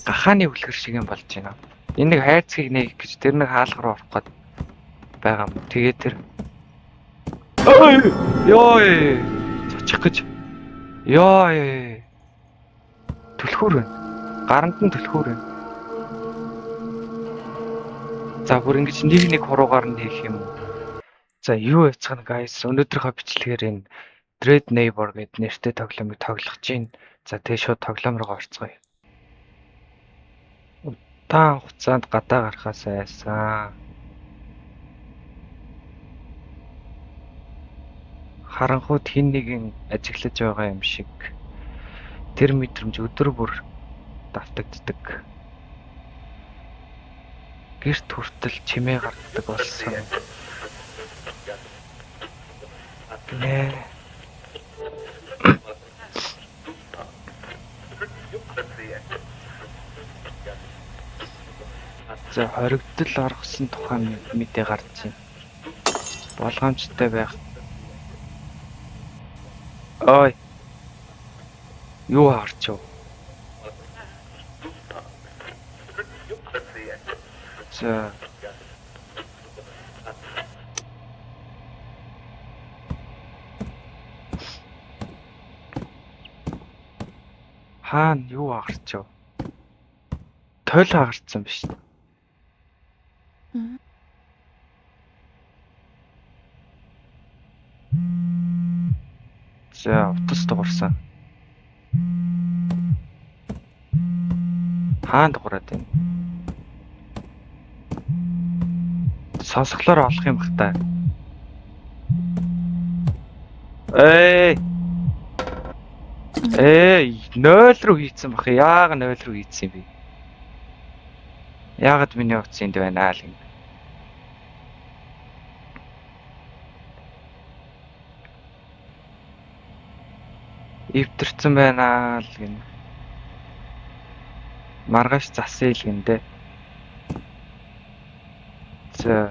гахааны үлгэр шиг юм болж байна. Энэ нэг хайрцгийг нээх гэж тэр нэг хаалга руу орох гээд байгаа юм. Тэгээ тэр ёо цочих гэж. Ёо түлхүүр байна. Гаранд нь түлхүүр байна. За бүр ингэж нэг хуруугаар нь хийх юм уу? За юу яцгаана guys. Өнөөдрийнхөө бичлэгээр энэ Dread Neighbor гэдэг нэртэй тоглоомыг тоглох чинь. За тэгээ шууд тоглоом руу орцгоё. Удаан хугацаанд гадаа гарахаас айсан. Харанхууд хин нэгэн ажиглаж байгаа юм шиг. Тэр мэдрэмж өдөр бүр давтагддаг. Гэрт хүртэл чимээ гаргадаг болсон. Нэ. За хоригдол оргосон тухай мэдээ гарч байна. Болгоомжтой байх. Ой. Юу харч юу? За. Хаана юу агарч юу? Тойл агарцсан биш. За, утас дуурсан. Хаана дуурайд байна? Сонсголоор олох юм бах та. Эй, 0 руу хийцэн бах. Яагаад 0 руу хийцэн юм бэ? Яагаад миний утас энд байна аа л юм. Ивдэрсэн байна л гин. Маргааш засъя л гиндэ. За.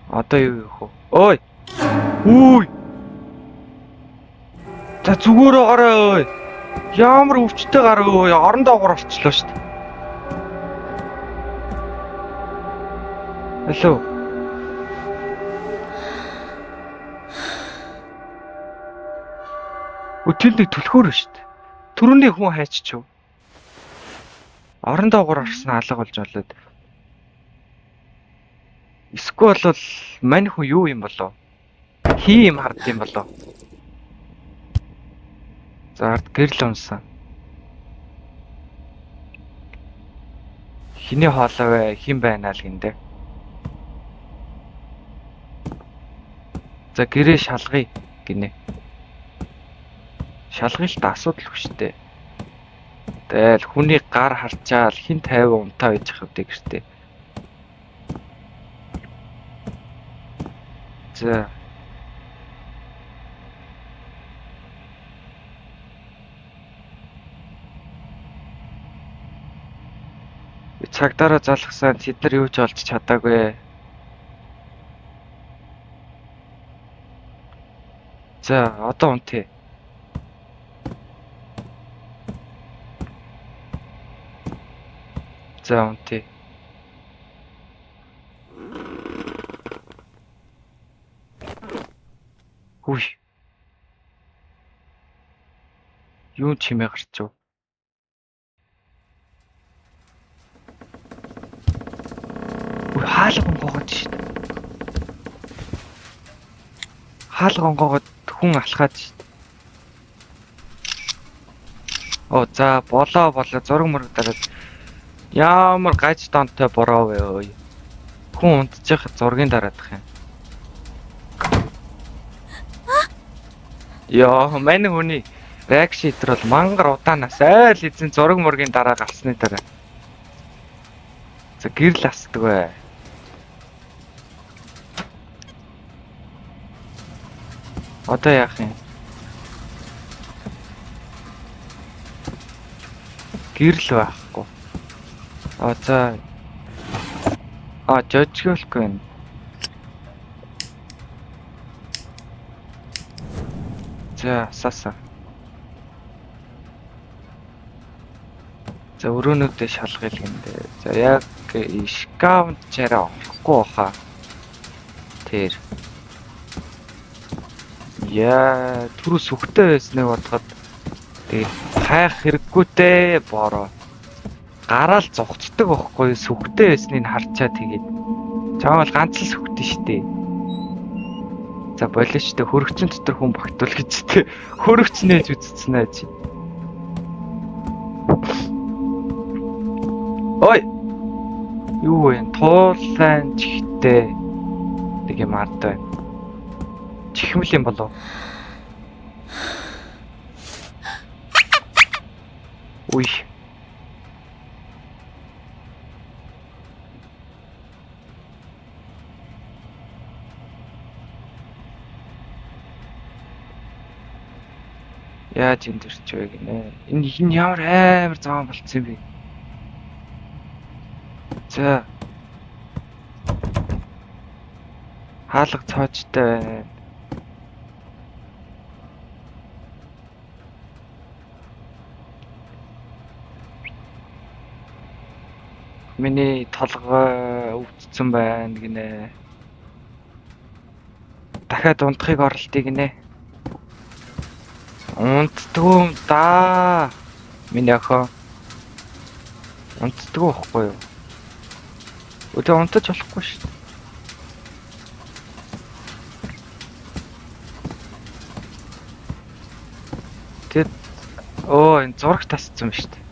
Одоо юу хийх вэ? Ой. Үуй. За зүгөөрөө гараа ой. Ямар өвчтэй гараа ой. Орон доогоор орчлоо шүү дээ. Hello. Өтөлний түлхүүр шүү дээ. Түрүүний хүн хайччихв. Орон доогоор орсон алга болж болоод. Эсвэл бол мань хүн юу юм болов? Хий юм хард юм болов? За гэрэл унсан. Хиний хоолой вэ? Хин байна л гиндэ. За гэрээ шалгая гинэ. Шалгалтад асуудал хүчтэй. Тэгэл хүний гар харчаал хин 50 унтаа байж хавдаг гэртээ. За. Цагдаараа залгасан тэд нар юу ч олж чадаагүй. За одоо унтъя. За унтъя. Хүй. Юу чимээ гарч юу? Үй хаалга онгоогод шүү дээ. Хаалга онгоогод хүн алхаад шүү дээ. Оо за болоо зураг мөрөг дараад ямар гаж донтой бороо вэ ой. Хүн унтчих зургийн дараадах юм. Яа, манай хүний реакшитер бол мангар удаанаас айл эзэн зураг мөргийн дараа гарсны дараа. За гэрэл асдаг бай. Одоо яах юм? Гэрэл байхгүй. За. Жожгоолгүй байна. За, асаасаа. За өрөөнүүдээ шалгая л гэнэ. За яг шкафнд чараа орохгүй баха. Тэр. Яа, түрүү сүхтэй байсныг бодоход тэгээд хайх хэрэггүйтэй бороо. Гараал зогцдог байхгүй сүхтэй байсныг харчаа тэгээд. Чамаа бол ганц л сүхтэй штэ. За болиочтой хөрөгчн дотор хүн багтуул гэж тэ. Хөрөгч нээж үзсэн аа чи. Ой. Юу вэ? Туулайн чихтэй. Нэг юм ард байна. Чихмэл юм болов. Уй. Яаж энэ төрч вэ гинэ. Энэ ямар амар зам болцсон юм бэ? За. Хаалга цоочтой байна. Миний толгой өвдсөн байна гинэ. Дахиад унтахыг оролтыг гинэ. Унтдгүй да. Миний охин. Унтдгүй байхгүй юу? Өдөө унтаж болохгүй шүү дээ. Тэгэд энэ зураг тасцсан шүү дээ.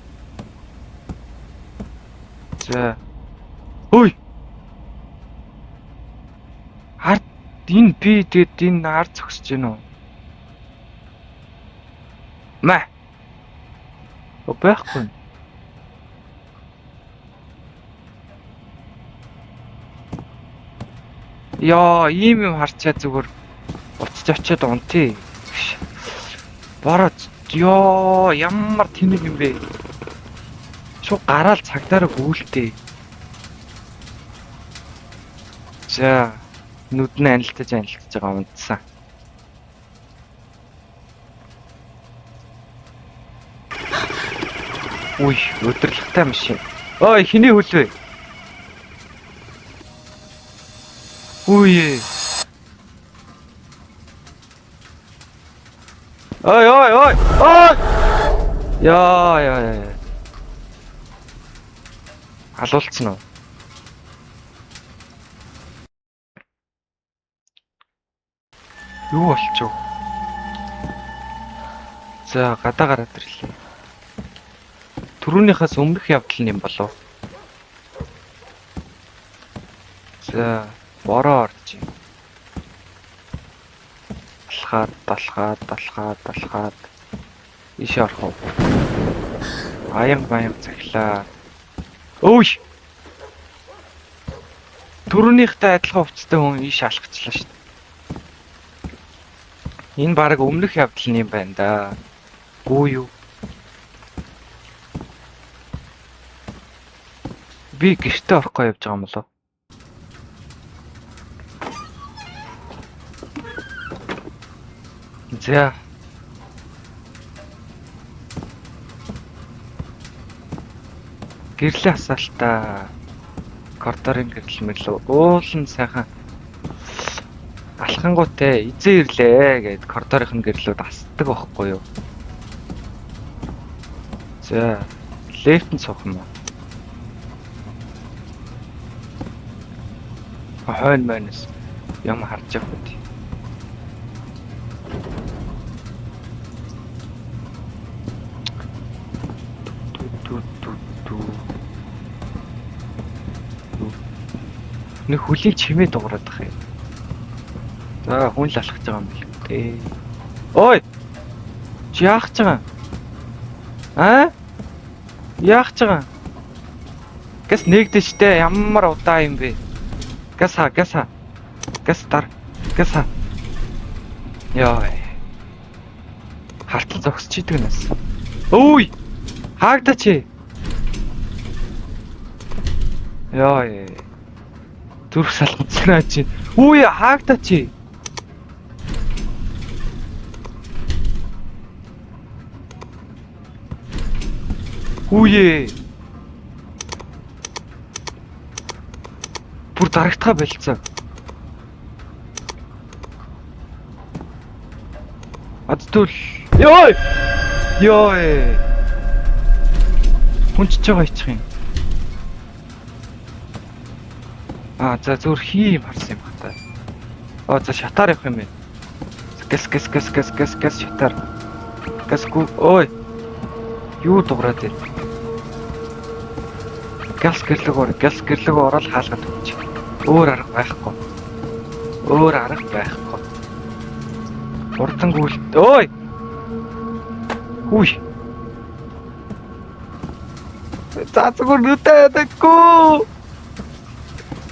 За. Ой. Ард энэ би тэгэд энэ ард зогсож гинэ үү? Мэ. Байхгүй. Яа, ийм юм харчаа зүгээр уцаж очиод унтъя. Бороо ёо, ямар тэнэг юм бэ? Шууд гараал цагдаараа гүйлтээ. За, нүднээ анилтаж байгаа унтсан. Уй, өдөрлөгтэй машин. Ой, хиний хөл вэ? Уй. Ой. Яа. Алуулцсан уу? Юу болчих вэ? За, гадаа гараад ирлээ. Түрүүнийхээс өмнөх явдал нь юм болов. За, бороо орж. Далхаад. Ишээ орох уу? Баян захилаа. Өөй! Түрүүнийхтэй адилхан хувцастай хүн иш алхачлаа шүү дээ. Энэ баг өмнөх явдал нь юм байна да. Гүү юу? Би гэртээ орохгүй явж байгаа юм болов. За. Гэрлээ асаалтаа. Коридорын гэрэл мэрлээ. Уулын сайхан алхангуутай эзэн ирлээ гэд коридорын гэрлүүд асдаг байхгүй юу? За, лефтэн суух юм уу? Хойно манас юм харж явах үү? Нэг хүлийн чимээ дуурайд байгаа юм. За, хүн л алхаж байгаа юм бэл үү? Ой! Чи яах гэж байгаа? Аа? Яах гэж байгаа? Гэс нэгдэжтэй ямар удаа юм бэ? Гэс дар. Яа. Хартал зогсож идэг нас. Ой! Хаагдаач. Яа. Зүрх салгацнаа чи. Үе хаагдаач. Хүүе. Бүр дарагтгаа болцоо. Адтул. Ёй. Ёй. Хүнчж байгаа ичих юм. За зүгээр хийм харсан юм хата. За шатаар явах юм бэ. Гэс шатаар. Гэсгүй. Ой. Юу дуурайд вэ? Гэс гэрлэг орол хаалгаад өгч. Өөр арга байхгүй. Урдан гүйлт. Ой. Хүй. За зүгээр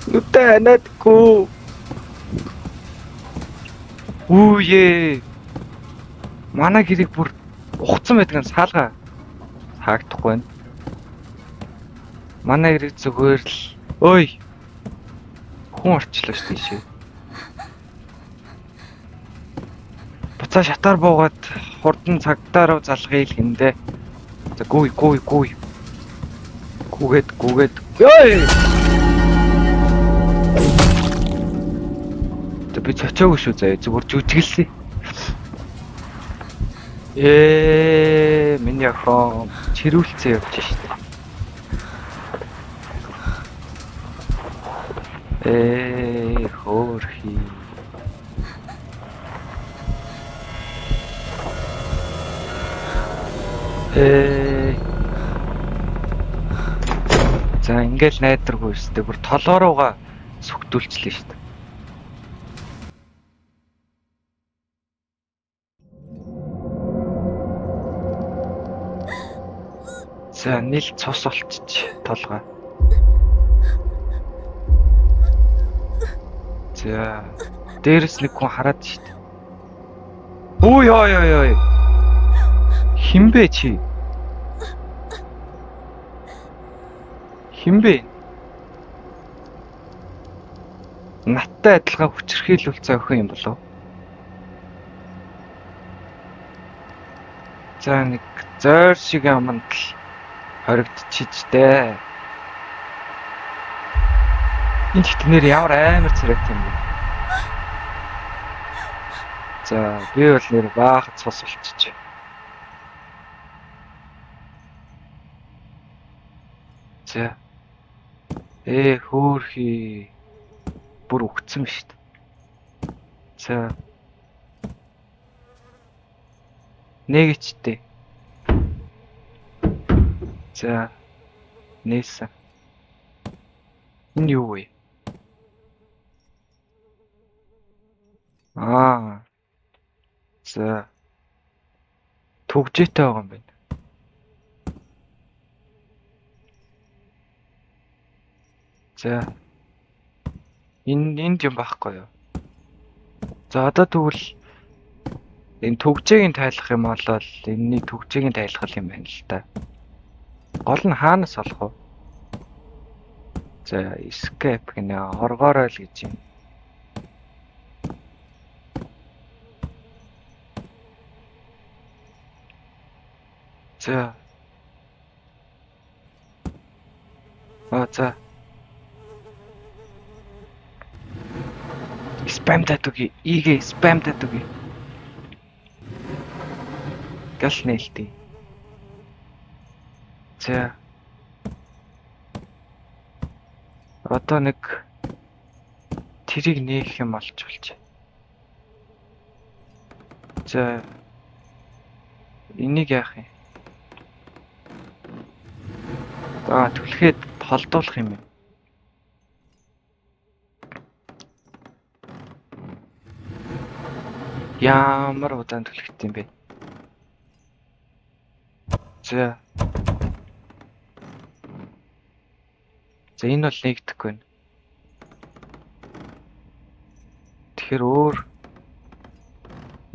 нүдэ надгүй. Үүе. Манай гэрийг бүр ухцсан байдаг нь саалгаа хаагдахгүй байна. Манай гэрийг зүгээр л ой. Хүн орчлоо шүү дээ. Буцаа шатаар буугаад хурдан цагдаа руу залгая л гиндэ. За гүй. Гүгээд. Ёй! Би цочоогүй шүү заяа зүгээр жүжиглээ. Миний охин чирүүлцээ явж штэ. Хөөрхи. За ингээл найдваргүй штэ бүр толоорууга сүхтүүлчлээ штэ. За нийл цус олчиж толгой. За дээрээс нэг хүн хараад штт. Үй ой. Хинбэ чи? Хинбэ? Наттай адилхан хүчрхийлүүлцээ охин юм болов? За нэг зойр шиг аманд л хоригдчихжээ. Энэ ихт нэр ямар амар царайтай юм бэ? За би бол нэр баахад цус болчих. За. Хөөрхи. Бүр өгцөн шүү дээ. За. Нэгчтэй. За. Нээсэн. Энэ юу вэ? За. Түгжээтэй байгаа юм байна. За. Энд юм байхгүй юу? За одоо тэгвэл энэ түгжээг нь тайлах юм бол энэний түгжээг нь тайлах юм байна л та. Гол нь хаанаас олох вэ? За escape гэнэ оргоорой л гэж юм. За. За. Spam татуги, игээ spam татуги. Гал нээлтий. За. Одоо нэг тэрийг нээх юм олж болж. За. Энийг яах юм? Түлхээд холдуулах юм. Ямар удаан түлхэх юм бэ? За. За энэ бол нэгдэхгүй байна. Тэгэхээр өөр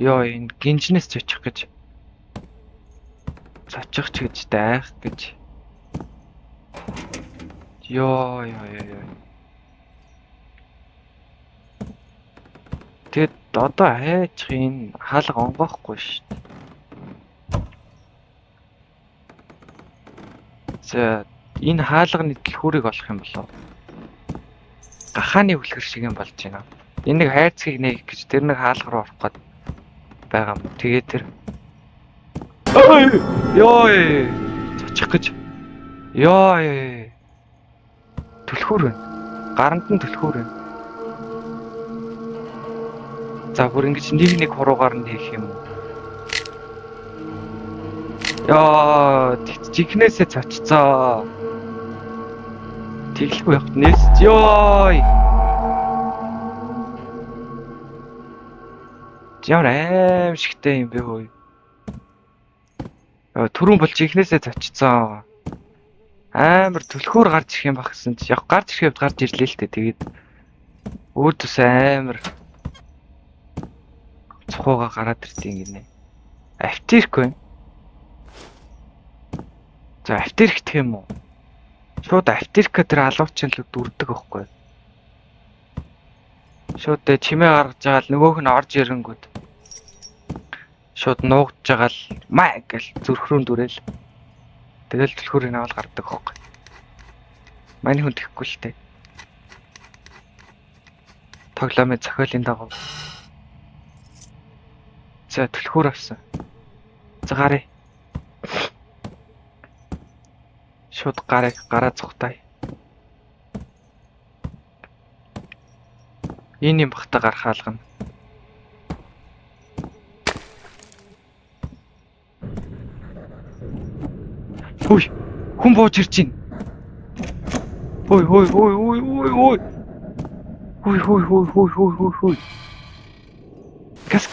энэ гинжнээс зочих гэж. Зочих ч гэж дайх гэж. Тэгэд одоо хайчих энэ хаалга онгоохгүй шүү дээ. За энэ хаалганы дэлхүүрийг олох юм болов. Гахааны үлгэр шиг юм болж байна. Энэ нэг хайрцгийг нээх гэж тэр нэг хаалга руу орох гээд байгаа юм. Тэгээ тэр ёо цочих гэж. Ёо түлхүүр байна. Гаранд нь түлхүүр байна. За бүр ингэж нэг хуруугаар нь хийх юм уу? Яа, жихнээсээ цочцоо. Тэглэхгүй явт нээс. Ёо. Ямар аимшигтай юм бэ хөөе. Түрүүн бол жихнээсээ цочцоо. Амар түлхүүр гарч ирэх юм баг гэсэн чи яг гарч ирэхэд гарч ирлээ л дээ. Тэгээд өөдөөс амар цохоогоо гараад иртий гинэ. Автерик байна. За автерик гэх юм уу? Шууд автерика тэр алуучин л дүрдэг байхгүй. Шууд чимээ гаргаж байгаа л нөгөөх нь орж ирэнгүүт. Шууд нуугдж байгаа л маа гэл зүрхрүүн дүрэл. Тэгэл түлхүүрийг аваад гардаг байхгүй. Маний хүн тэхгүй л тээ. Тоглоомын зохиолын дагуу. За түлхүүр авсан. За гарыг. Шууд гараа цухтай. Энэ юм бахта гарах хаалгана. Хөөе, хүн бууж ирж байна. Хөөе. Хөөе. Гас.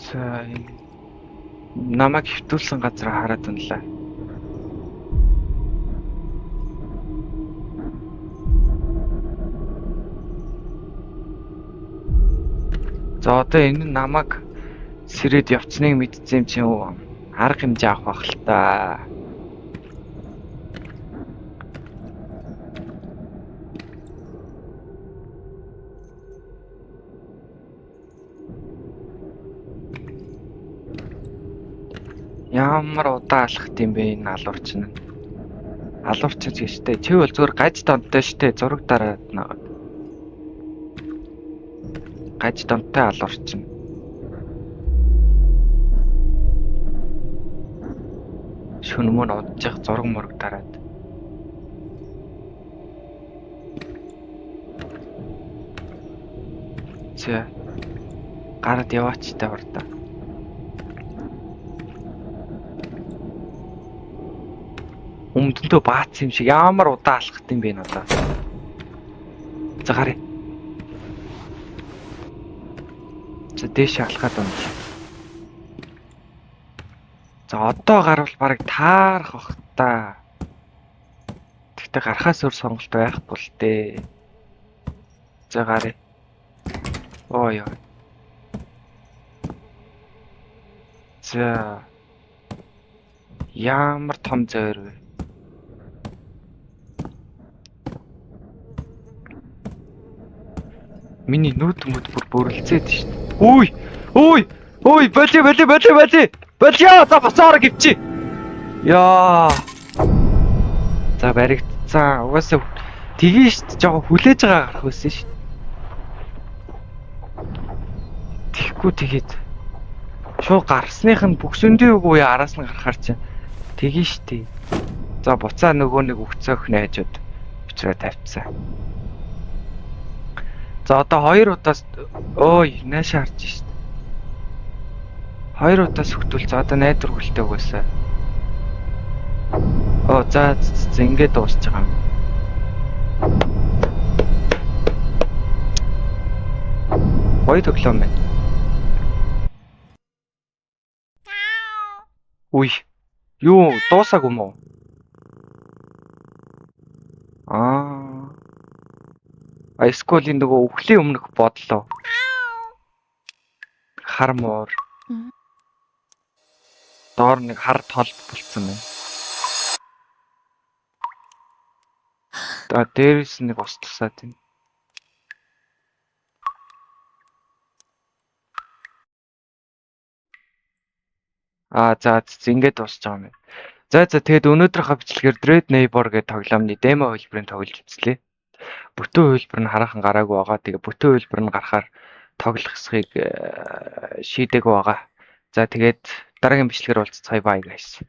За намайг хөвтүүлсэн газар хараад унлаа. За одоо энэ намайг сэрээд явцныг мэдсэн юм чи арга хэмжээ авах бах л та. Ямар удаа алхах юм бэ энэ алуурч нь. Алуурч гэжтэй. Чи бол зүгээр гаж донтой штэ зураг дараад нагаад. Гаж донтой алуурч нь. Шүн мөн удаж зураг мөрөг дараад. За гараад яваач та урдаа. Өмдөндөө баац юм шиг ямар удаа алхах юм бэ надаа. За гарыг. За дээш алхаад байна. За одоо гарвал барыг таарах бах та. Тэгтээ гарахаас өөр сонголт байхгүй л дээ. За гарыг. Ой. За ямар том зөөр вэ? Миний нүд бүр бүрлцээд шин. Үй! Болио! За босоор гівчи. Яа. За баригдсан. Угаасаа тгий штт жоо хүлээж байгаа гарах байсан шин. Тэгэхгүй тэгээд шууд гарсных нь бүксөндөө үгүй араас нь гарахаар чинь тгий штт. За буцаа нөгөө нэг өгцөөх найзууд бичрээ тавьцсан. За одоо 2 удаас наашаа харж шít. 2 удаас хөтөл за одоо найдвар хүлтэй угаасаа. За ингэж дуусч байгаа юм. Гоё тоглоом байна. Үгүй. Юу дуусаагүй юм уу? Аа. Эсвэл нөгөө өвхлийн өмнөх бодлоо. Хар муур. Доор нэг хар тол болцсон байна. Дээрээс нэг ус тусаад байна. За ингэж дуусч байгаа юм байна. За тэгэд өнөөдрийнхөө бичлэгээр Dread Neighbor гэдэг тоглоомны демо хөлбөрийг тоглож үзлээ. Бүтэн хөлбөр нь хараахан гараагүй байгаа. Тэгээ бүтэн хөлбөр нь гарахаар тоглохсхийг шийдээгүй байгаа. За тэгээд дараагийн бичлэгээр уулзцгаая bye guys.